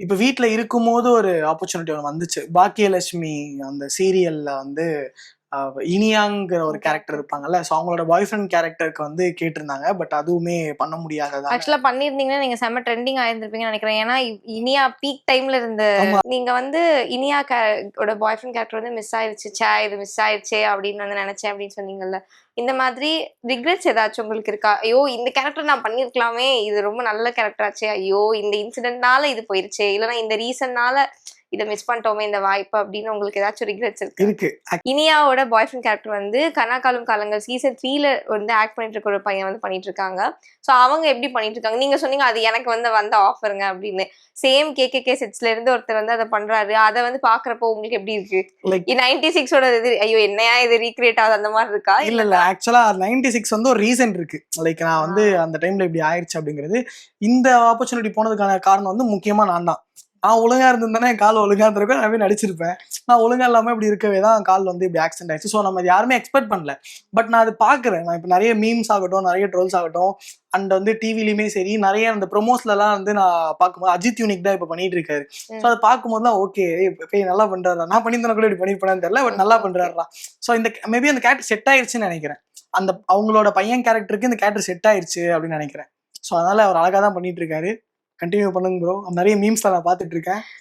இப்ப வீட்ல இருக்கும்போது ஒரு ஆப்பர்ச்சுனிட்டி ஒண்ணு வந்துச்சு. பாக்கியலட்சுமி அந்த சீரியல்ல வந்து இனியாங்கிற ஒரு ஓகே. கேரக்டர் இருப்பாங்கல்ல. ஸோ அவங்களோட பாய் ஃப்ரெண்ட் கேரக்டருக்கு வந்து கேட்டிருந்தாங்க. பட் அதுவுமே பண்ண முடியாததால ஆக்சுவலா பண்ணியிருந்தீங்கன்னா நீங்க செம்ம ட்ரெண்டிங் ஆயிருந்திருப்பீங்கன்னு நினைக்கிறேன். ஏன்னா இனியா பீக் டைம்ல இருந்த ஆமா. நீங்க வந்து இனியா ஓட பாய் ஃப்ரெண்ட் கேரக்டர் வந்து மிஸ் ஆயிருச்சு. இது மிஸ் ஆயிருச்சே அப்படின்னு வந்து நினைச்சேன் அப்படின்னு சொன்னீங்கல்ல. இந்த மாதிரி ரிக்ரெட்ஸ் ஏதாச்சும் உங்களுக்கு இருக்கா? ஐயோ! இந்த கேரக்டர் நான் பண்ணியிருக்கலாமே. இது ரொம்ப நல்ல கேரக்டர் ஆச்சே. ஐயோ! இந்த இன்சிடென்ட்னால இது போயிருச்சே. இல்லன்னா இந்த ரீசன்னால இத மிஸ் பண்ணிட்டோமே இந்த வாய்ப்பு அப்படின்னு உங்களுக்கு ஏதாச்சும் ரிக்ரெட்ஸ் இருக்கா? இருக்கு. இனியாவோட பாய் ஃப்ரெண்ட் கேரக்டர் வந்து கனா காலும் காலங்கள் சீசன் 3ல வந்து ஆக்ட் பண்ணிட்டு இருக்க ஒரு பையன் வந்து பண்ணிட்டு இருக்காங்க. சோ அவங்க எப்படி பண்ணிட்டு இருக்காங்க? நீங்க சொன்னீங்க அது எனக்கு வந்து வந்த ஆஃபருங்க அப்படின்னு. சேம் கேகேகே செட்ஸ்ல இருந்து ஒருத்தர் வந்து அத பண்றாரு. அத வந்து பாக்குறப்போ உங்களுக்கு எப்படி இருக்கு? லைக் 96 ஓட இது ஐயோ என்னையா இது ரீகிரியேட் ஆகுது அந்த மாதிரி இருக்கா? இல்ல. ஆக்சுவலா 96 வந்து ஒரு ரீசன் இருக்கு. லைக் நான் வந்து அந்த டைம்ல இப்படி ஆயிருச்சு அப்படிங்கிறது. இந்த ஆப்பர்ச்சுனிட்டி போனதுக்கான காரணம் வந்து முக்கியமா நான் தான். நான் ஒழுங்கா இருந்திருந்தேன்னா என் கால் ஒழுங்கா இருந்திருக்கும். நான் போய் நடிச்சிருப்பேன். நான் ஒழுங்கா இல்லாம இப்படி இருக்கவே தான் கால் வந்து இப்படி ஆக்சிடென்ட் ஆயிடுச்சு. ஸோ நம்ம யாருமே எக்ஸ்பெக்ட் பண்ணல. பட் நான் அது பாக்குறேன். நான் இப்ப நிறைய மீம்ஸ் ஆகட்டும், நிறைய ட்ரோல்ஸ் ஆகட்டும், அண்ட் வந்து டிவிலையுமே சரி, நிறைய அந்த ப்ரொமோஸ்லாம் வந்து நான் பார்க்கும்போது அஜித் யூனிக் தான் இப்ப பண்ணிட்டு இருக்காரு. ஸோ அதை பார்க்கும்போதுலாம் ஓகே நல்லா பண்றாரா, நான் பண்ணியிருந்தா கூட இப்படி பண்ணிருப்பேன்னு தெரியல. பட் நல்லா பண்றாரா. ஸோ இந்த மேபி அந்த கேரக்டர் செட் ஆயிருச்சுன்னு நினைக்கிறேன். அந்த அவங்களோட பையன் கேரக்டருக்கு இந்த கேரக்டர் செட் ஆயிருச்சு அப்படின்னு நினைக்கிறேன். ஸோ அதனால அவர் அழகா தான் பண்ணிட்டு இருக்காரு. கண்டினியூ பண்ணுங்க ப்ரோ. நிறைய மீம்ஸ் நான் பார்த்துட்டு இருக்கேன்.